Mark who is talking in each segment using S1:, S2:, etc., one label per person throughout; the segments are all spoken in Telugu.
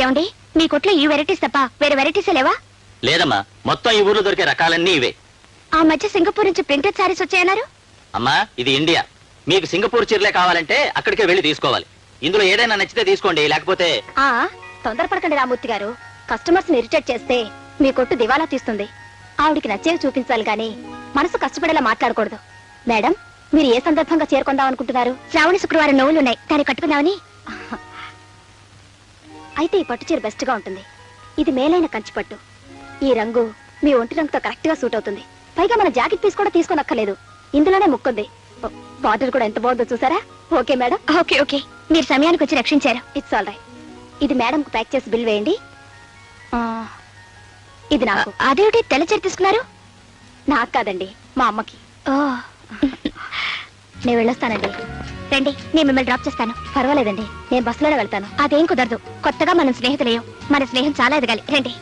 S1: ఏమండి, మీ కొట్లో ఈ వెరైటీస్ తప్ప వేరే వెరైటీస్ లేవా?
S2: లేదమ్మా, మొత్తం ఈ ఊర్లో దొరికే రకాలన్నీ ఇవే.
S1: ఆ మధ్య సింగపూర్ నుంచి ప్రింటెడ్ సారీస్ వచ్చాయన్నారు.
S2: అమ్మా, ఇది ఇండియా. మీకు సింగపూర్ చీరలే కావాలంటే అక్కడికే వెళ్ళి తీసుకోవాలి. ఇందులో ఏదైనా నచ్చితే తీసుకోండి, లేకపోతే...
S1: తొందరపడకండి రామూర్తి గారు. కస్టమర్స్ ని ఇరిటేట్ చేస్తే మీ కొట్టు దివాలా తీస్తుంది. ఆవిడికి నచ్చేవి చూపించాలి గాని మనసు కష్టపడేలా మాట్లాడకూడదు. మేడం, మీరు ఏ సందర్భంగా చేరుకుందాం అనుకుంటున్నారు? శ్రావణ శుక్రవారం నోవులున్నాయి, దాన్ని కట్టుకుందామని. అయితే ఈ పట్టు చీర బెస్ట్ గా ఉంటుంది. ఇది మేలైన కంచి పట్టు. ఈ రంగు మీ ఒంటి రంగుతో కరెక్ట్ గా సూట్ అవుతుంది. పైగా మన జాకెట్ పీస్ కూడా తీసుకోనక్కర్లేదు, ఇందులోనే ముక్కుంది. బార్డర్ కూడా ఎంత బాగుందో చూసారా? Okay madam. ఓకే ఓకే, మీరు సమయానికి వచ్చి రక్షించారు. It's all right. ఇది మేడం కు ప్యాక్ చేసి బిల్ వేయండి. ఇది నాకు. అదేమిటి తెల్ల చీర తీసుకున్నారు? నాకు కాదండి, మా అమ్మకి. నేను వెళ్ళొస్తానండి. రండి, నేను మిమ్మల్ని డ్రాప్ చేస్తాను. పర్వాలేదండి, నేను బస్సులోనే వెళ్తాను. అదేం కుదరదు, కొత్తగా మనం స్నేహితులేం. మన స్నేహం చాలా ఎదగాలి. రండి.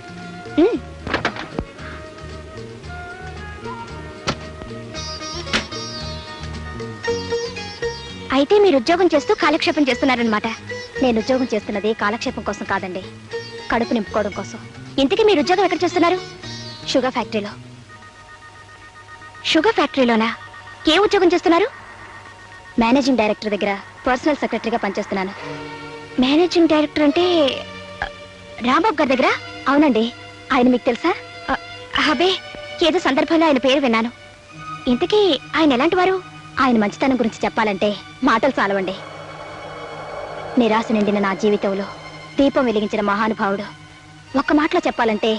S1: అయితే మీరు ఉద్యోగం చేస్తూ కాలక్షేపం చేస్తున్నారనమాట. నేను ఉద్యోగం చేస్తున్నది కాలక్షేపం కోసం కాదండి, కడుపు నింపుకోవడం కోసం. ఇంతకీ మీరు ఉద్యోగం ఎక్కడ చేస్తున్నారు? షుగర్ ఫ్యాక్టరీలో. షుగర్ ఫ్యాక్టరీలోనా? ఏ ఉద్యోగం చేస్తున్నారు? మేనేజింగ్ డైరెక్టర్ దగ్గర పర్సనల్ సెక్రటరీగా పనిచేస్తున్నాను. మేనేజింగ్ డైరెక్టర్ అంటే రాంబాబు గారి దగ్గర? అవునండి. ఆయన మీకు తెలుసా? అబే, ఏదో సందర్భంలో ఆయన పేరు విన్నాను. ఇంతకీ ఆయన ఎలాంటి వారు? ఆయన మంచితనం గురించి చెప్పాలంటే మాటలు చాలవండి. నిరాశ నిండిన నా జీవితంలో దీపం వెలిగించిన మహానుభావుడు. ఒక్క మాటలో చెప్పాలంటే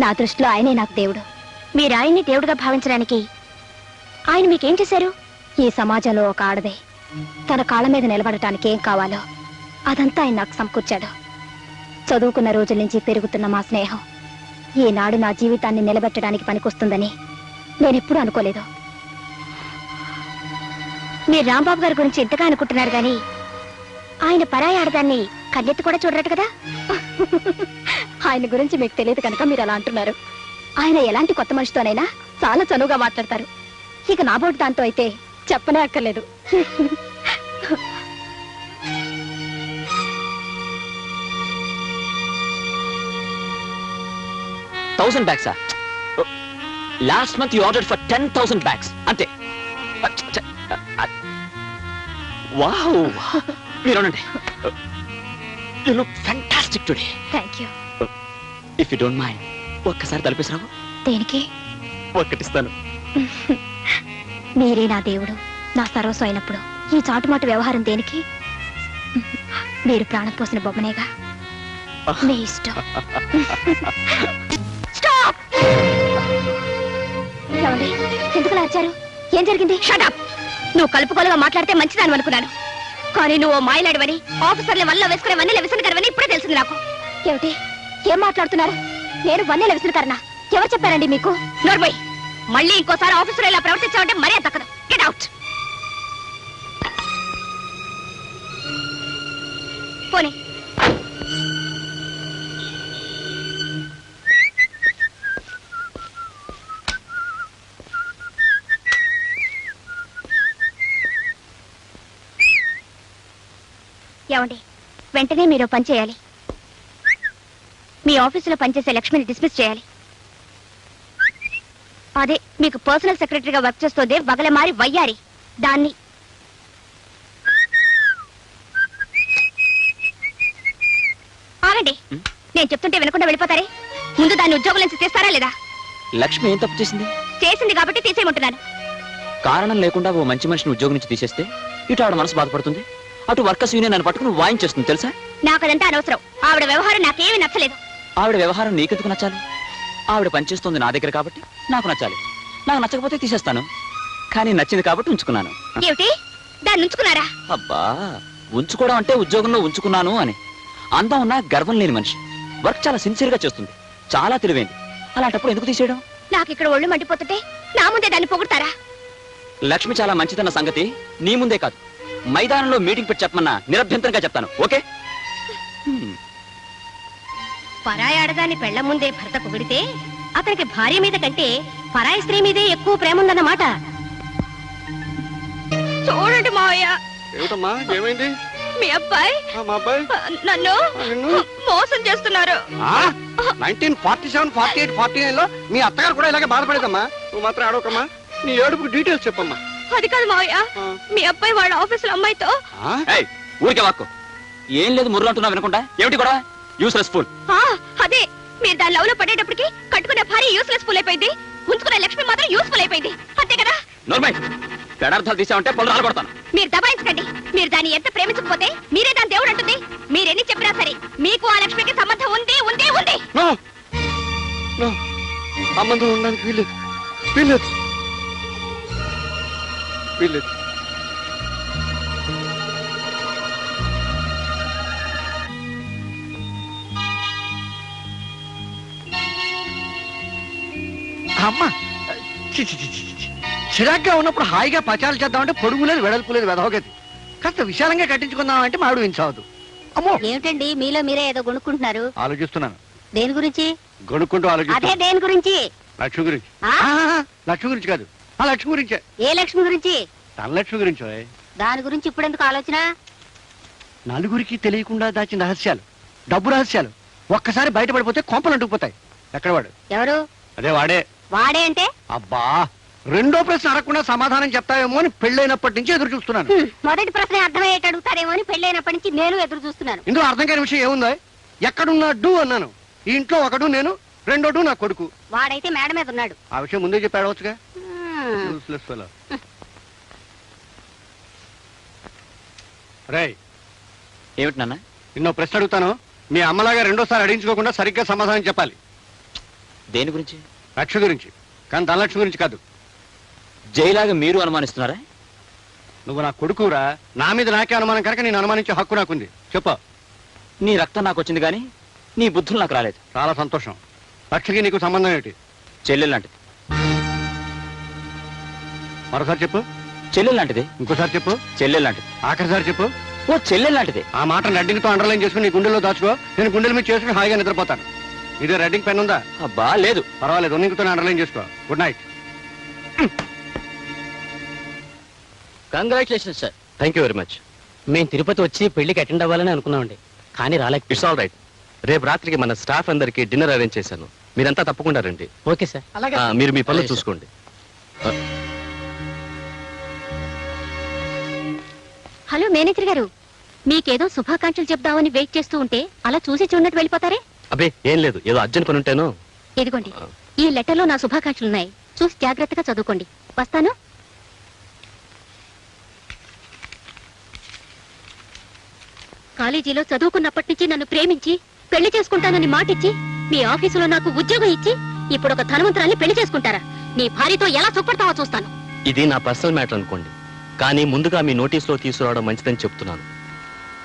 S1: నా దృష్టిలో ఆయనే నాకు దేవుడు. మీరు ఆయన్ని దేవుడుగా భావించడానికి ఆయన మీకేం చేశారు? ఈ సమాజంలో ఒక ఆడదే తన కాళ్ళ మీద నిలబడటానికి ఏం కావాలో అదంతా ఆయన నాకు సమకూర్చాడు. చదువుకున్న రోజుల నుంచి పెరుగుతున్న మా స్నేహం ఈనాడు నా జీవితాన్ని నిలబెట్టడానికి పనికొస్తుందని నేనెప్పుడూ అనుకోలేదు. మీరు రాంబాబు గారి గురించి ఎంతగా అనుకుంటున్నారు గాని ఆయన పరాయి ఆడదాన్ని కన్నెత్తి కూడా చూడరట కదా. ఆయన గురించి మీకు తెలియదు కనుక మీరు అలా అంటున్నారు. ఆయన ఎలాంటి కొత్త మనిషితోనైనా చాలా చనువుగా మాట్లాడతారు. ఇక నాబోటి దాంతో అయితే చెప్పనే అక్కర్లేదు.
S2: 1000 bags. Last month you ordered for 10,000 bags. Ante. Wow. You look fantastic today.
S1: Thank you.
S2: If you don't mind, ఒక్కసారి తలపేసిరావు.
S1: దేనికి?
S2: ఒక్కటిస్తాను.
S1: మీరే నా దేవుడు, నా సర్వస్వం అయినప్పుడు ఈ చాటుమాటు వ్యవహారం దేనికి? మీరు ప్రాణం పోసిన బొమ్మనేగా. మీ ఇష్టం. స్టాప్! ఏమండి, ఎందుకు వచ్చారు? ఏం జరిగింది? Shut up! నువ్వు కలుపుకోలుగా మాట్లాడితే మంచిదాని అనుకున్నాను, కానీ నువ్వు మాయలాడివని, ఆఫీసర్లు వల్ల వేసుకునే వన్నెల విసనకరవని ఇప్పుడే తెలిసింది నాకు. ఏమిటి? ఏం మాట్లాడుతున్నారు? నేను వన్నెల విసనకరనా? ఎవరు చెప్పారండి మీకు? నోర్మోయ్, మళ్ళీ ఇంకోసారి ఆఫీసర్ ఇలా ప్రవర్తించావంటే మరే తక్కదు. Get out. పోనీ. ఏమండి, వెంటనే మీరు పని చేయాలి. మీ ఆఫీసులో పనిచేసే లక్ష్మిని డిస్మిస్ చేయాలి. అదే మీకు పర్సనల్ సెక్రటరీగా వర్క్ చేస్తోందే బగలమారి వయ్యారి, దాన్ని. ఆగండి, నేను చెప్తుంటే వినకుండా వెళ్ళిపోతారే. ముందు దాన్ని ఉద్యోగం నుంచి తీస్తారా లేదా?
S2: లక్ష్మి ఏం తప్పు చేసింది?
S1: చేసింది కాబట్టి తీసేయమంటున్నాను.
S2: కారణం లేకుండా ఓ మంచి మనిషిని ఉద్యోగం నుంచి తీసేస్తే ఇటు ఆవిడ మనసు బాధపడుతుంది, అటు వర్కర్స్ యూనియన్ నన్ను పట్టుకుని వాయించేస్తుంది తెలుసా?
S1: నాకు అదంతా అనవసరం. ఆవిడ వ్యవహారం నాకేమీ నచ్చలేదు.
S2: ఆవిడ వ్యవహారం నీకెందుకు నచ్చాలి? ఆవిడ పనిచేస్తుంది నా దగ్గర కాబట్టి నాకు నచ్చాలి. నాకు నచ్చకపోతే తీసేస్తాను, కానీ నచ్చింది కాబట్టి ఉంచుకున్నాను.
S1: ఏమిటి? దాన్ని ఉంచుకున్నారా?
S2: అబ్బా, ఉంచుకోవడం అంటే ఉద్యోగంలో ఉంచుకున్నాను అని. అందం ఉన్న గర్వం లేని మనిషి, వర్క్ చాలా సిన్సియర్ గా చేస్తుంది, చాలా తెలివైంది. అలాంటప్పుడు ఎందుకు తీసేయడం?
S1: నాకు ఇక్కడ ఒళ్ళు మండిపోతుంటే నా ముందే దాన్ని పొగుడతారా?
S2: లక్ష్మి చాలా మంచిదన్న సంగతి నీ ముందే కాదు, మైదానంలో మీటింగ్ పెట్టి చెప్పమన్నా నిరభ్యంతరంగా చెప్తాను. ఓకే?
S1: పరాయి ఆడదాన్ని పెళ్ల ముందే భర్త పొగిడితే అతనికి భార్య మీద కంటే పరాయి స్త్రీ మీదే ఎక్కువ ప్రేమ ఉందన్నమాట. చూడండి మావయ్య.
S3: ఏమిటమ్మా, ఏమైంది?
S1: మీ అబ్బాయి
S3: మా అబ్బాయి
S1: నన్ను మోసం చేస్తున్నారు.
S3: 1947, 48, 49 లో మీ అత్తగారు కూడా ఇలాగే బాధపడేదమ్మా. నువ్వు మాత్రం ఆడవకమ్మా. నీ ఏడుపుకి డీటెయిల్స్ చెప్పమ్మా.
S1: అది కాదు మావయ్య, మీ అబ్బాయి వాళ్ళ ఆఫీసులో అమ్మాయితో.
S2: ఏయ్, ఊరికే వాక్కు. ఏం లేదు ముర్రు అంటున్నా వినకుండా. ఏమిటి కూడా యూస్లెస్ ఫుల్.
S1: అదే, మీరు దాని లవ్ లో పడేటప్పటికి కట్టుకునే భార్య యూస్లెస్ ఫుల్ అయిపోయింది, ఉంచుకునే లక్ష్మి మాత్రం యూస్ఫుల్ అయిపోయింది. అంతే కదా?
S2: నోర్మై, పెడార్థాలు తీసామంటే పళ్ళు రాలగొడతాను.
S1: మీరు దబాయించకండి. మీరు దాన్ని ఎంత ప్రేమించకపోతే మీరే దాని దేవుడు అంటుంది. మీరెన్ని చెప్పినా సరే మీకు ఆ లక్ష్మికి సంబంధం ఉంది ఉంది ఉంది.
S3: సంబంధం ఉండడానికి వీల్లేదు, వీల్లేదు, వీల్లేదు. అమ్మా, చిరాగ్గా ఉన్నప్పుడు హాయిగా పచాలు చేద్దామంటే పొడుగు లేదు, వెడల్పు లేదు, వెదవగది. కాస్త విశాలంగా కట్టించుకుందామంటే మాడు వించవద్దు. అమ్మో,
S1: ఏమిటండి మీలో మీరే ఏదో కొనుక్కుంటున్నారు?
S3: ఆలోచిస్తున్నాను.
S1: దేని గురించి?
S3: గొనుక్కుంటూ
S1: అదే
S3: ఆలోచిస్తున్నాను.
S1: దేని గురించి?
S3: లక్ష్మి గురించి.
S1: ఆ?
S3: లక్ష్మి గురించి కాదు, ఆ లక్ష్మి గురించే.
S1: ఏ లక్ష్మి గురించి?
S3: తన లక్ష్మి గురించో.
S1: దాని గురించి ఇప్పుడెందుకు ఆలోచన?
S3: నలుగురికి తెలియకుండా దాచిన రహస్యాలు, డబ్బు రహస్యాలు ఒక్కసారి బయటపడిపోతే కొంపలు అంటుకుపోతాయి. ఎక్కడ వాడు?
S1: ఎవరు?
S3: అదే వాడే.
S1: వాడే అంటే?
S3: అబ్బా, రెండో ప్రశ్న అడగకుండా సమాధానం చెప్తావేమో అని పెళ్ళైనప్పటి నుంచి ఎదురు చూస్తున్నాను.
S1: మొదటి ప్రశ్న అర్థమయ్యేట అడుగుతారేమో అని పెళ్ళైనప్పటి నుంచి నేను ఎదురు చూస్తున్నాను.
S3: ఇందులో అర్థం కాని విషయం ఏముందో? ఎక్కడున్నాడు అన్నాను. ఈ ఇంట్లో ఒకడు నేను, రెండోడు నా కొడుకు.
S1: వాడైతే మేడ మీద ఉన్నాడు.
S3: ఆ విషయం ముందే చెప్పి అడవచ్చుగా. రేయ్,
S2: ఏమిటి నాన్న?
S3: నిన్నో ప్రశ్న అడుగుతాను. మీ అమ్మలాగా రెండోసారి అడిగించుకోకుండా సరిగ్గా సమాధానం చెప్పాలి.
S2: దేని గురించి?
S3: లక్ష్మి గురించి, కానీ ధనలక్ష్మి గురించి కాదు.
S2: జైలాగా మీరు అనుమానిస్తున్నారా?
S3: నువ్వు నా కొడుకురా, నా మీద నాకే అనుమానం కనుక నేను అనుమానించే హక్కు నాకుంది. చెప్పు.
S2: నీ రక్తం నాకు వచ్చింది కానీ నీ బుద్ధులు నాకు రాలేదు.
S3: చాలా సంతోషం. లక్ష్మికి నీకు సంబంధం ఏంటి?
S2: చెల్లెలు లాంటిది.
S3: మరోసారి చెప్పు.
S2: చెల్లెలు లాంటిది.
S3: ఇంకోసారి చెప్పు.
S2: చెల్లెలు లాంటిది.
S3: ఆఖరిసారి చెప్పు.
S2: ఓ చెల్లెలు లాంటిది.
S3: ఆ మాట రెడ్డింగ్తో అండర్లైన్ చేసుకుని నీ గుండెల్లో దాచుకో. నేను గుండెల మీద చేసుకుని హాయిగా నిద్రపోతాను. ఇదే రెడ్డింగ్ పెన్ ఉందా?
S2: అబ్బా లేదు.
S3: పర్వాలేదు, ఉన్నింగ్తో అండర్లైన్ చేసుకో. Good night.
S4: Congratulation sir.
S5: Thank you very much.
S4: మేము తిరుపతి వచ్చి పెళ్లికి అటెండ్ అవ్వాలని అనుకున్నామండి, కానీ రాలేక.
S5: It's all right. రేపు రాత్రికి మన స్టాఫ్ అందరికి డిన్నర్ అరేంజ్ చేశాను. మీరంతా తప్పకుండా రండి.
S4: Okay sir.
S5: మీరు మీ పనులు
S4: అలాగే సార్.
S5: చూసుకోండి.
S1: హలో మేనేజర్ గారు, మీకేదో శుభాకాంక్షలు చెప్దామని వెయిట్ చేస్తూ ఉంటే అలా చూసి చూడనట్టు వెళ్ళిపోతారే?
S5: అబ్బే ఏం లేదు, ఏదో అర్జెంట్ పని ఉంటేను.
S1: ఇదిగోండి, ఈ లెటర్లో నా శుభాకాంక్షలున్నాయి. చూసి జాగ్రత్తగా చదువుకోండి. వస్తాను. కాలేజీలో చదువుకున్నప్పటి నుంచి నన్ను ప్రేమించి పెళ్లి చేసుకుంటానని మాటిచ్చి మీ ఆఫీసులో నాకు ఉద్యోగం ఇచ్చి ఇప్పుడు ఒక ధనవంతురాల్ని పెళ్లి చేసుకుంటారా? నీ భార్యతో ఎలా సుఖపడతావో చూస్తాను.
S5: ఇది నా పర్సనల్ మ్యాటర్ అనుకోండి, కానీ ముందుగా మీ నోటీసులో తీసుకురావడం మంచిదని చెప్తున్నాను.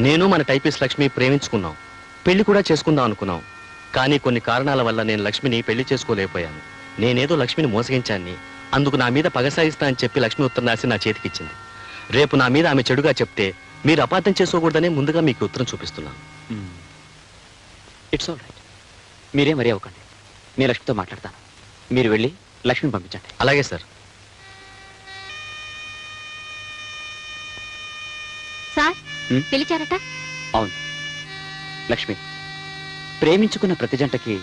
S5: నేను మన టైపిస్ట్ లక్ష్మి ప్రేమించుకున్నాం, పెళ్లి కూడా చేసుకుందాం అనుకున్నాం. కానీ కొన్ని కారణాల వల్ల నేను లక్ష్మిని పెళ్లి చేసుకోలేకపోయాను. నేనేదో లక్ష్మిని మోసగించాన్ని, అందుకు నా మీద పగ సాయిస్తా అని చెప్పి లక్ష్మి ఉత్తరం రాసి నా చేతికిచ్చింది. రేపు నా మీద ఆమె చెడుగా చెప్తే మీరు అపార్థం చేసుకోకూడదనే ముందుగా మీకు ఉత్తరం చూపిస్తున్నాను.
S2: It's all right. మీరేం వరి అవ్వకండి. నేను లక్ష్మితో మాట్లాడతాను. మీరు వెళ్ళి లక్ష్మిని పంపించండి.
S5: అలాగే సార్.
S1: సార్ పిలిచారట?
S2: అవును లక్ష్మి, ప్రేమించుకున్న ప్రతి జంటకి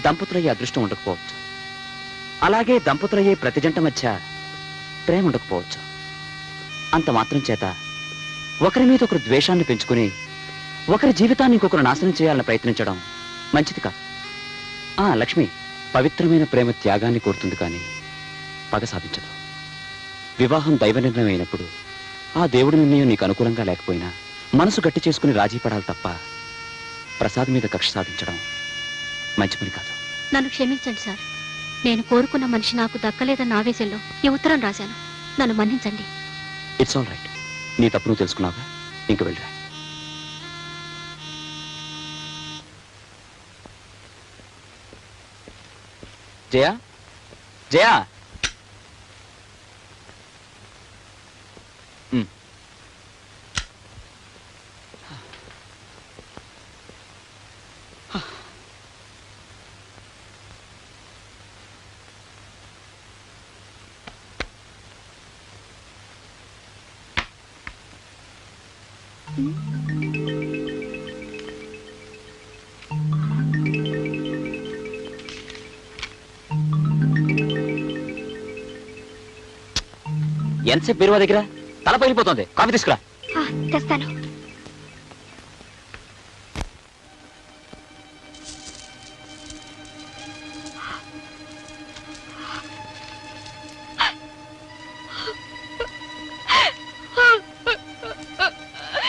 S2: దంపతులయ్యే అదృష్టం ఉండకపోవచ్చు. అలాగే దంపతులయ్యే ప్రతి జంట మధ్య ప్రేమ ఉండకపోవచ్చు. అంత మాత్రం చేత ఒకరి మీద ఒకరు ద్వేషాన్ని పెంచుకుని ఒకరి జీవితాన్ని ఇంకొకరు నాశనం చేయాలని ప్రయత్నించడం మంచిది కాదు. లక్ష్మి, పవిత్రమైన ప్రేమ త్యాగాన్ని కోరుతుంది కానీ పగ సాధించదు. వివాహం దైవ నిర్ణయం అయినప్పుడు ఆ దేవుడి నిర్ణయం నీకు అనుకూలంగా లేకపోయినా మనసు గట్టి చేసుకుని రాజీ పడాలి తప్ప ప్రసాద్ మీద కక్ష సాధించడం మంచి పని కాదు.
S1: నన్ను క్షమించండి సార్. నేను కోరుకున్న మనిషి నాకు దక్కలేదన్న ఆవేశంలో ఈ ఉత్తరం రాశాను. నన్ను మన్నించండి.
S2: It's all right. నీ తప్పు నువ్వు తెలుసుకున్నావా? ఇంక వెళ్ళరా. జయా, జయా. ఎంతసేపు బీరువా దగ్గర తల పగిలిపోతుంది. కాఫీ తీసుకురా.
S1: తెస్తాను.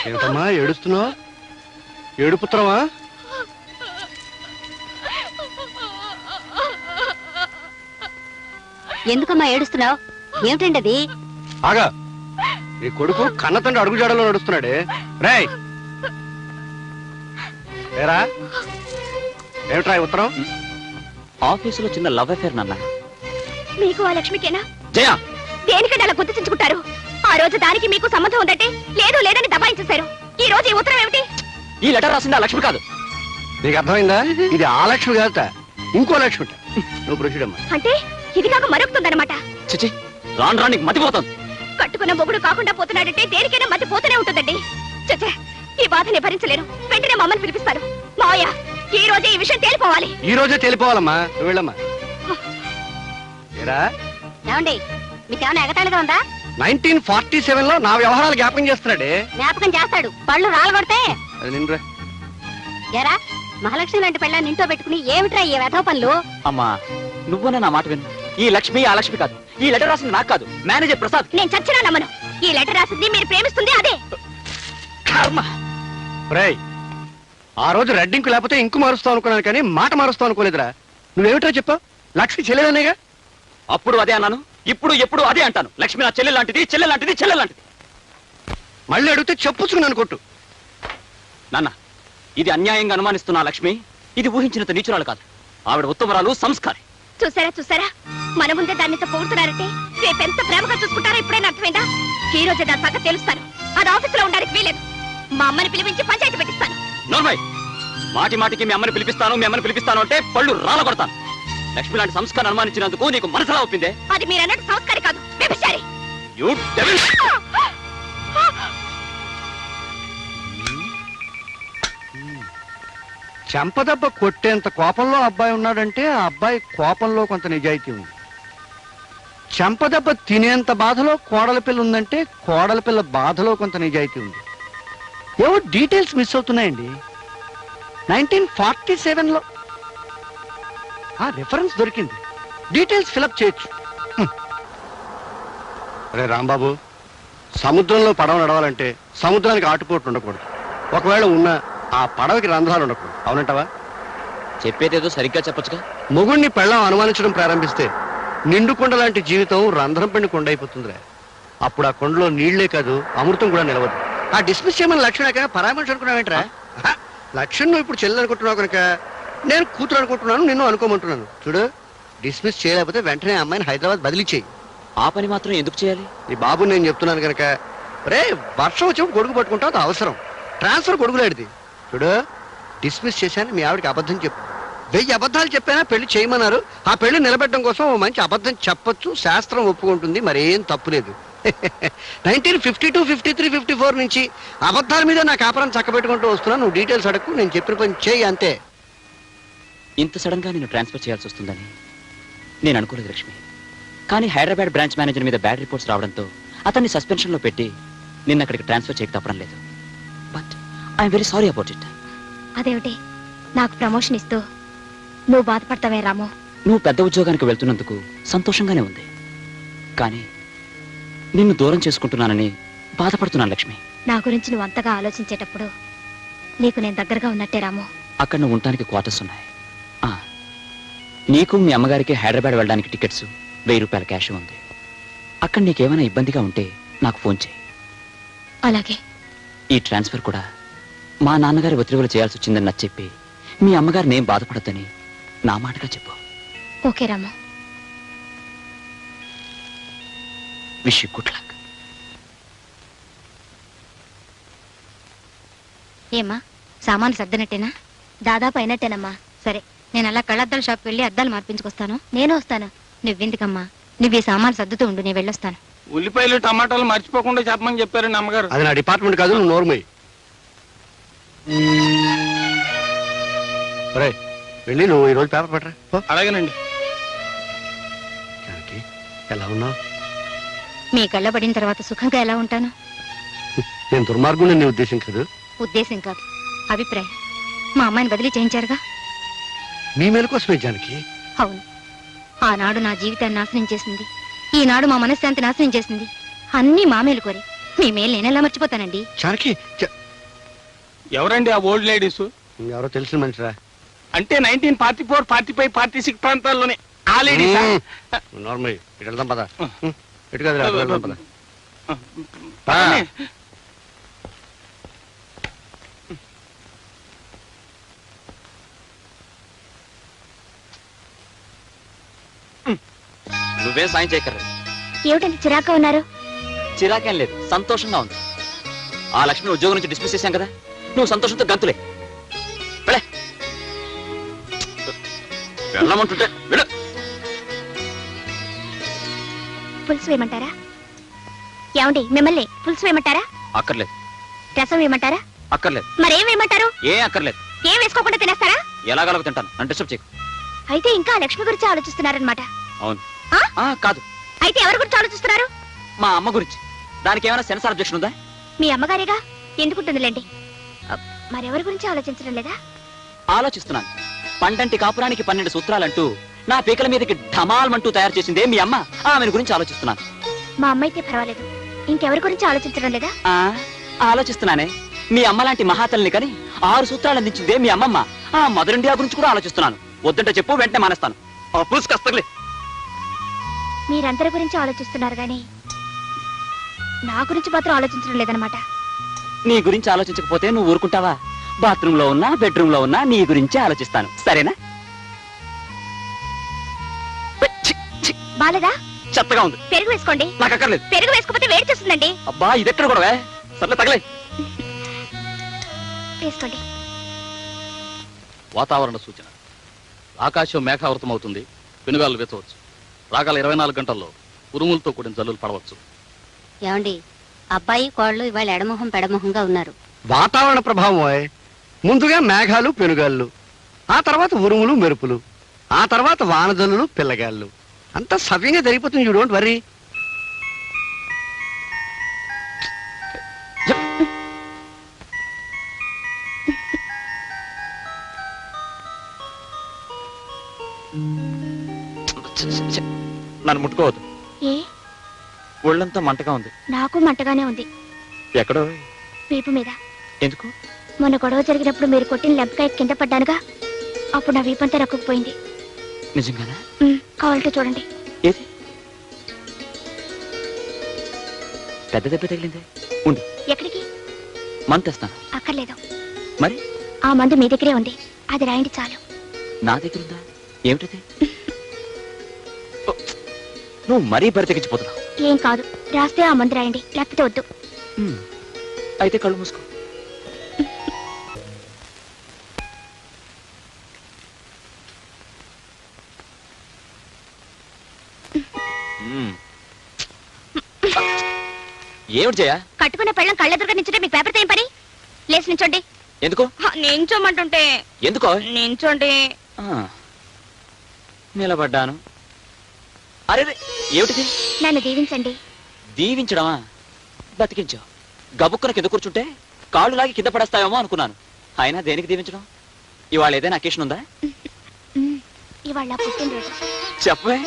S3: ఏమిటమ్మా ఏడుస్తున్నావు? ఏడుపుత్రమా?
S1: ఎందుకమ్మా ఏడుస్తున్నావు? ఏమిటండి అది?
S3: ఆగా, నీ కొడుకు కన్న తండ్రి అడుగుజాడలో నడుస్తున్నాడే. రేయ్ ఏరా, ఏమిట్రా ఈ ఉత్తరం?
S2: ఆఫీసులో చిన్న లవ్ అఫేర్ నాన్న.
S1: మీకు ఆ లక్ష్మికేనా?
S2: జయ,
S1: దేనికంటే అలా గుర్తించుకుంటారు? ఆ రోజు దానికి మీకు సంబంధం ఉందంటే లేదు లేదని దబాయించేశారు. ఈ రోజు ఈ ఉత్తరం ఏమిటి?
S2: ఈ లెటర్ రాసింది ఆ లక్ష్మి కాదు.
S3: నీకు అర్థమైందా? ఇది ఆ లక్ష్మి కాదట, ఇంకో లక్ష్మి. నువ్వు ప్రొసీడ్ అమ్మా.
S1: అంటే ఇది కాక మరొకుతుందన్నమాట.
S2: చిచి, రాను రానికి మతిపోతుంది.
S1: కట్టుకున్న మొగుడు కాకుండా పోతున్నాడంటే దేనికైనా మతి పోతూనే ఉంటుందండి. చచ్చే, ఈ బాధని భరించలేరు. వెంటనే మమ్మల్ని పిలిపిస్తారు. మావయ్య, ఈ రోజే ఈ విషయం తేలిపోవాలి.
S3: ఈ రోజే తేలిపోవాలమ్మా. నువ్వు వెళ్ళమ్మా. ఏరా,
S1: ఏమండి, మీకేమైనా ఎగతాళిగా ఉందా?
S3: 1947 లో నా వ్యవహారాలు జ్ఞాపకం చేస్తున్నాడే.
S1: జ్ఞాపకం చేస్తాడు, పళ్ళు రాలగొడితే.
S3: అది నిన్నురా.
S1: ఎరా, మహాలక్ష్మి లాంటి పెళ్ళాన్ని ఇంట్లో పెట్టుకుని ఏమిట్రా ఈ వెధవ పనులు?
S2: అమ్మా, నువ్వున నా మాట విను. ఈ లక్ష్మి ఆ లక్ష్మి కాదు. ఈ లెటర్ రాసింది నాకు కాదు, మేనేజర్ ప్రసాద్.
S1: నేను చచ్చినా నమ్మను. ఈ లెటర్ రాసింది మీరు ప్రేమిస్తుంది అదే.
S2: కర్మ.
S3: రేయ్, ఆ రోజు రెడ్డింకు లేకపోతే ఇంకు మారుస్తావు అనుకున్నాను, కానీ మాట మారుస్తావు అనుకోలేదురా. నువ్వేమిట్రా చెప్పావు? లక్ష్మి చెల్లెదనేగా.
S2: అప్పుడు అదే అన్నాను, ఇప్పుడు ఎప్పుడు అదే అంటాను. లక్ష్మి నా చెల్లె లాంటిది, చెల్లె లాంటిది, చెల్లె లాంటిది.
S3: మళ్ళీ అడిగితే చెప్పుచ్చుకున్నాను కొట్టు.
S2: నాన్న, ఇది అన్యాయంగా అనుమానిస్తున్న ఆ లక్ష్మి ఇది ఊహించినంత నీచురాలు కాదు. ఆవిడ ఉత్తమరాలు, సంస్కారి.
S1: చూసారా చూసారా, మన ముందే దాన్ని పొగుడుతున్నారంటే రేపెంత ప్రేమగా చూసుకుంటారో ఇప్పుడైనా అర్థమైందా? ఈ రోజే దాని పక్క తెలుస్తాను. అది ఆఫీసులో ఉండడానికి వీలేదు. మా అమ్మని పిలిపించి పంచాయతీ పెట్టిస్తాను.
S2: నోర్మై, మాటి మాటికి మీ అమ్మని పిలిపిస్తాను, మీ అమ్మని పిలిపిస్తాను అంటే పళ్ళు రాలగొడతాను. లక్ష్మి లాంటి సంస్కారం అనుమానించినందుకు నీకు మనసులా ఒప్పిందే.
S1: అది మీరు అన్నట్టు సంస్కారి కాదు, వ్యభిచారి.
S2: You devil!
S3: చెంపదెబ్బ కొట్టేంత కోపంలో అబ్బాయి ఉన్నాడంటే ఆ అబ్బాయి కోపంలో కొంత నిజాయితీ ఉంది. చెంపదెబ్బ తినేంత బాధలో కోడల పిల్ల ఉందంటే కోడల పిల్ల బాధలో కొంత నిజాయితీ ఉంది. ఏవో డీటెయిల్స్ మిస్ అవుతున్నాయండి. 1947లో ఆ రిఫరెన్స్ దొరికింది. డీటెయిల్స్ ఫిలప్ చేయొచ్చు. అరే రాంబాబు, సముద్రంలో పడవ నడవాలంటే సముద్రానికి ఆటుపోట్లు ఉండకూడదు. ఒకవేళ ఉన్నా ఆ పడవకి రంధ్రాలు ఉండకూడదు. అవునంటావా?
S2: చెప్పేదేదో సరిగ్గా చెప్పొచ్చుగా.
S3: మొగుణ్ణి పెళ్ళం అనుమానించడం ప్రారంభిస్తే నిండు కొండ లాంటి జీవితం రంధ్రం పెండి కొండ అయిపోతుందిరా. అప్పుడు ఆ కొండలో నీళ్లే కాదు, అమృతం కూడా నిలవదు. ఆ డిస్మిస్ చేయమని లక్ష్మణ పరామర్శ అనుకున్నావేంట్రా? లక్ష్మణ్ నువ్వు ఇప్పుడు చెల్లెలు అనుకుంటున్నావు కనుక నేను కూతురు అనుకుంటున్నాను, నిన్ను అనుకోమంటున్నాను. చూడు, డిస్మిస్ చేయలేకపోతే వెంటనే అమ్మాయిని హైదరాబాద్ బదిలీ చేయి.
S2: ఆ పని మాత్రం ఎందుకు చేయాలి?
S3: నీ బాబు నేను చెప్తున్నాను కనుక. రే, వర్షం వచ్చినప్పుడు గొడుగు పట్టుకుంటావు, అది అవసరం. ట్రాన్స్ఫర్ గొడుగులాడిది. చూడు, డిస్మిస్ చేశాను, మీ ఆవిడకి అబద్ధం చెప్పు. 1000 అబద్ధాలు చెప్పానా పెళ్లి చేయమన్నారు. ఆ పెళ్లి నిలబెట్టడం కోసం ఓ మంచి అబద్ధం చెప్పొచ్చు, శాస్త్రం ఒప్పుకుంటుంది, మరేం తప్పులేదు. 1952, 53, 54 నుంచి అబద్ధాల మీద నా కాపురం చక్కబెట్టుకుంటూ వస్తున్నా. నువ్వు డీటెయిల్స్ అడగకు, నేను చెప్పిన పని చేయి అంతే.
S2: ఇంత సడన్ గా నేను ట్రాన్స్ఫర్ చేయాల్సి వస్తుందని నేను అనుకోలేదు లక్ష్మి. కానీ హైదరాబాద్ బ్రాంచ్ మేనేజర్ మీద బ్యాడ్ రిపోర్ట్స్ రావడంతో అతన్ని సస్పెన్షన్ లో పెట్టి నిన్న అక్కడికి ట్రాన్స్ఫర్ చేయక తప్పడం లేదు. But I'm very sorry about it.
S1: అదేమిటి, నాకు ప్రమోషన్ ఇస్తూ నువ్వు బాధపడతావే రాము?
S2: నువ్వు పెద్ద ఉద్యోగానికి వెళ్తున్నందుకు సంతోషంగానే ఉంది, కానీ నిన్ను దూరం చేసుకుంటున్నానని బాధపడుతున్నాను లక్ష్మి.
S1: నా గురించి నువ్వు అంతగా ఆలోచించేటప్పుడు నీకు నేను దగ్గరగా ఉన్నట్టే రాము.
S2: అక్కడ నువ్వు ఉండటానికి క్వార్టర్స్ ఉన్నాయి. నీకు మీ అమ్మగారికి హైదరాబాద్ వెళ్ళడానికి టికెట్స్, 1000 రూపాయల క్యాష్ ఉంది. అక్కడ నీకేమైనా ఇబ్బందిగా ఉంటే నాకు ఫోన్ చేయి.
S1: అలాగే.
S2: ఈ ట్రాన్స్ఫర్ కూడా మా నాన్నగారి ఒత్తిడిలో చేయాల్సి వచ్చిందని నచ్చి చెప్పి మీ అమ్మగారిని ఏం బాధపడద్దని నా మాటగా చెప్పు.
S1: Okay Ramu.
S2: Wish you good luck.
S1: ఏమ్మా, సామాన్లు సర్దినట్టేనా? దాదాపు అయినట్టేనమ్మా. సరే, నేను అలా కళ్ళద్దాల షాప్కి వెళ్ళి అద్దాలు మార్పించుకొస్తాను. నేను వస్తాను. నువ్వెందుకమ్మా, నువ్వు ఈ సామాన్లు సర్దుతూ ఉండు, నేను వెళ్ళొస్తాను.
S6: ఉల్లిపాయలు టమాటాలు మర్చిపోకుండా చెప్పమని చెప్పారండి అమ్మగారు.
S3: అది నా డిపార్ట్మెంట్ కాదు, నువ్వు నోర్మయ్యి. వెళ్ళి నువ్వు ఈరోజు పేపర్ పట్టరా.
S6: అలాగేనండి.
S3: జానకి, ఎలా ఉన్నావు?
S1: మీ కళ్ళ పడిన తర్వాత సుఖంగా ఎలా ఉంటాను?
S3: నేను దుర్మార్గుని నీ ఉద్దేశం కాదు.
S1: ఉద్దేశం కాదు, అభిప్రాయం. మా అమ్మాయిని బదిలీ చేయించారుగా.
S3: మీ మేలు కోసమే జానకి.
S1: అవును, ఆనాడు నా జీవితాన్ని నాశనం చేసింది, ఈనాడు మా మనశ్శాంతి నాశనం చేసింది. అన్నీ మా మేలు కోరి. మీ మేలు నేనెలా మర్చిపోతానండి?
S3: జానకి
S6: ఎవరండి ఆ ఓల్డ్ లేడీస్?
S3: ఎవరో తెలిసిన మనిషిరా.
S6: అంటే 1944, 45, 46 ప్రాంతాల్లోనే ఆ లేడీస్.
S3: నార్మల్ ఇటు వెళ్దాం పద. ఇటు కాదురా, అటు వెళ్దాం పద.
S2: నువ్వేం సాయం చేయక్కర్లేదు.
S1: ఏమిటంటే చిరాగ్గా ఉన్నారు?
S2: చిరాకేం లేదు, సంతోషంగా ఉంది. ఆ లక్ష్మిని ఉద్యోగం నుంచి డిస్మిస్ చేశాం కదా, నువ్వు సంతోషంతో గంతులే. వెళ్ళే, వెళ్ళమంటుంటే వెళ్ళు.
S1: పులుసు వేయమంటారా? ఏమండి, మిమ్మల్ని పులుసు వేయమంటారా?
S2: అక్కర్లేదు.
S1: రసం వేయమంటారా?
S2: అక్కర్లేదు.
S1: మరేం వేయమంటారు?
S2: ఏం అక్కర్లేదు.
S1: ఏం వేసుకోకుండా తినేస్తారా?
S2: ఎలాగలగ తింటాను, నన్ను డిస్టర్బ్ చేయకు.
S1: అయితే ఇంకా లక్ష్మి గురించి ఆలోచిస్తున్నారనమాట.
S2: అవును.
S1: ఆ?
S2: కాదు,
S1: అయితే ఎవరి గురించి ఆలోచిస్తున్నారు?
S2: మా అమ్మ గురించి. దానికి ఏమైనా సెన్సార్ అబ్జెక్షన్ ఉందా?
S1: మీ అమ్మగారిగా, ఎందుకుంటుందిలేండి. మరెవరి గురించి ఆలోచించడం లేదా?
S2: ఆలోచిస్తున్నాను. పండంటి కాపురానికి 12 సూత్రాలంటూ నా పీకల మీదకి ఢమాల్మంటూ తయారు చేసిందే మీ అమ్మ. ఆమెను గురించి ఆలోచిస్తున్నాను.
S1: మా అమ్మ అయితే పర్వాలేదు, ఇంకెవరి గురించి ఆలోచించడం లేదా?
S2: ఆలోచిస్తున్నానే. మీ అమ్మ లాంటి మహాతల్ని కని 6 సూత్రాలు అందించిందే మీ అమ్మమ్మ. ఆ మదర్ ఇండియా గురించి కూడా ఆలోచిస్తున్నాను. వద్దంటే చెప్పు, వెంటనే మానేస్తాను. పులుసు కస్తలే.
S1: మీరందరి గురించి ఆలోచిస్తున్నారు గాని నా గురించి మాత్రం ఆలోచించడం లేదనమాట.
S2: నీ గురించి ఆలోచించకపోతే నువ్వు ఊరుకుంటావా? బాత్రూమ్ లో ఉన్నా, బెడ్రూమ్ లో ఉన్నా నీ గురించే ఆలోచిస్తాను. సరేనా?
S1: బాలేదా?
S2: చెత్తగా ఉంది.
S1: పెరుగు వేసుకోండి.
S2: నాకు అక్కర్లేదు.
S1: పెరుగు వేసుకోకపోతే వేడి చేస్తుందండి.
S2: అబ్బా, ఇదెక్కడ కూడా సర్లే, తగలే.
S1: వేసుకోండి.
S5: వాతావరణ సూచన. ఆకాశం మేఘావృతం అవుతుంది, పెనుగాలు వేచవచ్చు. రాగల 24 గంటల్లో ఉరుములతో కూడిన జల్లులు పడవచ్చు.
S7: ఏమండి, అబ్బాయి కోళ్ళు ఇవాళ ఎడమొహం పెడమొహంగా ఉన్నారు.
S3: వాతావరణ ప్రభావం. ముందుగా మేఘాలు పెనుగాళ్ళు, ఆ తర్వాత ఉరుములు మెరుపులు, ఆ తర్వాత వానజల్లులు పిల్లగాళ్ళు. అంతా సవ్యంగా జరిగిపోతుంది. You don't worry.
S2: నన్ను ముట్టుకోవద్దు.
S1: ఏ?
S2: ఒళ్ళంతా మంటగా ఉంది.
S1: నాకు మంటగానే ఉంది.
S2: ఎక్కడో?
S1: వీపు మీద.
S2: ఎందుకు?
S1: మొన్న గొడవ జరిగినప్పుడు మీరు కొట్టిన లెంపకాయ కింద పడ్డానుగా, అప్పుడు నా వీపంతా రక్కుపోయింది.
S2: నిజంగానా?
S1: కావాలంటే చూడండి.
S2: ఏది? పెద్ద దెబ్బ తగిలిందే. ఉండు.
S1: ఎక్కడికి?
S2: మందు తెస్తాను.
S1: అక్కర్లేదు.
S2: మరి?
S1: ఆ మందు మీ దగ్గరే ఉంది, అది రాయండి చాలు.
S2: నా దగ్గర ఉందా? ఏమిటది? నువ్వు మరీ బరితెగించిపోతున్నావు.
S1: ఏం కాదు, రాస్తే ఆ మందు రాయండి, లేకపోతే వద్దు.
S2: అయితే కళ్ళు మూసుకో. ఏమిటి చేయా?
S1: కట్టుకున్న పెళ్ళం కళ్ళెదురుగా నించుంటే మీకు పేపర్ ఏం పని? లేచి నించోండి.
S2: ఎందుకు?
S1: నించోమంటుంటే.
S2: ఎందుకో?
S1: నించోండి.
S2: నిలబడ్డాను. అరే, ఏమిటిది?
S1: నన్ను దీవించండి.
S2: దీవించడమా? బతికించావు. గబుక్కున కింద కూర్చుంటే కాళ్ళు లాగి కింద పడేస్తావేమో అనుకున్నాను. అయినా దేనికి దీవించడం? ఇవాళ ఏదైనా అకేషన్ ఉందా?
S1: ఇవాళ పుట్టినరోజు.
S2: చెప్పవే.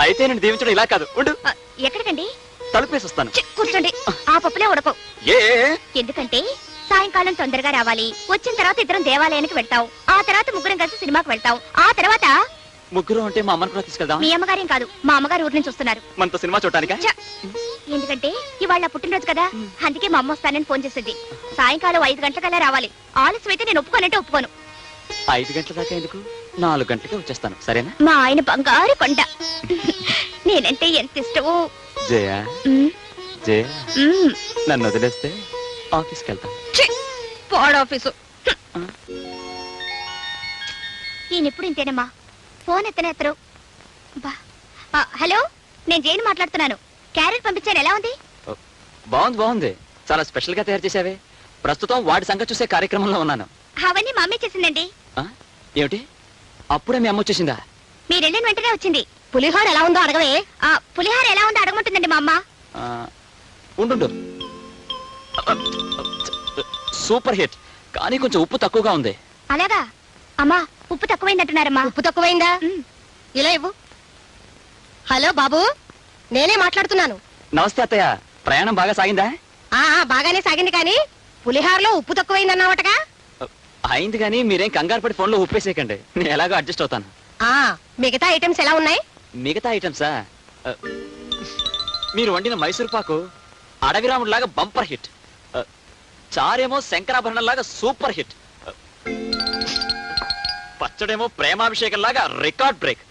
S2: అయితే నేను దీవించడం ఇలా కాదు. ఉండు.
S1: ఎక్కడికండి?
S2: తలుపేసి వస్తాను.
S1: కూర్చోండి. ఆ పప్పులే ఉడకవు. ఎందుకంటే సాయంకాలం తొందరగా రావాలి. వచ్చిన తర్వాత ఇద్దరం దేవాలయానికి వెళ్తాం. ఆ తర్వాత ముగ్గురం కలిసి సినిమాకి వెళ్తాం. ఆ తర్వాత
S2: ముగ్గురు అంటే మా అమ్మని కూడా తీసుకెళ్దాం.
S1: మీ అమ్మగారేం కాదు, మా అమ్మగారు ఊరు నుంచి వస్తున్నారు.
S2: మనతో సినిమా చూడటానికా?
S1: ఎందుకంటే ఇవాళ పుట్టినరోజు కదా, అందుకే మా అమ్మ వస్తానని ఫోన్ చేసింది. సాయంకాలం 5 గంటలకల్లా రావాలి. ఆలస్యం అయితే నేను ఒప్పుకోనంటే ఒప్పుకోను.
S2: 5 గంటల దాకా ఎందుకు? 4 గంటలకే వచ్చేస్తాను. సరేనా?
S1: మా ఆయన బంగారు కొండ. నేనంటే ఎంత ఇష్టమో.
S2: జయ, జయ, నన్ను వదిలేస్తే ఆఫీస్కి వెళ్తాను.
S1: ఆఫీసు ఈయనెప్పుడు ఇంతేనమ్మా. ఫోన్ ఎత్తనేత్తరు. హలో, నేను జైన్ మాట్లాడుతున్నాను. క్యారెట్ పంపించాను, ఎలా ఉంది?
S2: బాగుంది, బాగుంది. చాలా స్పెషల్ గా తయారు చేసావే. ప్రస్తుతం వాడి సంగతి చూసే కార్యక్రమంలో ఉన్నాను.
S1: అవన్నీ మా అమ్మే చేసిందండి.
S2: ఏమిటి? అప్పుడే మీ అమ్మ వచ్చేసిందా?
S1: మీరు వెళ్ళిన వెంటనే వచ్చింది. పులిహోర ఎలా ఉందో అడగవే. పులిహోర ఎలా ఉందో అడగమంటుందండి మా అమ్మ.
S2: ఉండు. సూపర్ హిట్, కానీ కొంచెం ఉప్పు తక్కువగా ఉంది.
S1: అలాగా అమ్మా, ఉప్పు తక్కువైందంటున్నారమ్మా.
S7: ఉప్పు తక్కువైందా?
S1: ఉమ్.
S7: ఇలా ఇవ్వు. హలో బాబు, నేనే మాట్లాడుతున్నాను.
S2: నమస్తే అత్తయ్య, ప్రయాణం బాగా సాగిందా?
S7: బాగానే సాగింది, కానీ పులిహారలో ఉప్పు తక్కువైందన్నావటగా.
S2: అయింది, కానీ మీరేం కంగారు పడి ఫోన్లో ఉప్పేసేయకండి, నేను ఎలాగో అడ్జస్ట్ అవుతాను.
S7: మిగతా ఐటమ్స్ ఎలా ఉన్నాయి?
S2: మిగతా ఐటమ్సా? మీరు వండిన మైసూర్ పాకు అడవిరాముడిలాగా బంపర్ హిట్, చారేమో శంకరాభరణం లాగా సూపర్ హిట్, పచ్చడేమో ప్రేమాభిషేకం లాగా రికార్డ్ బ్రేక్.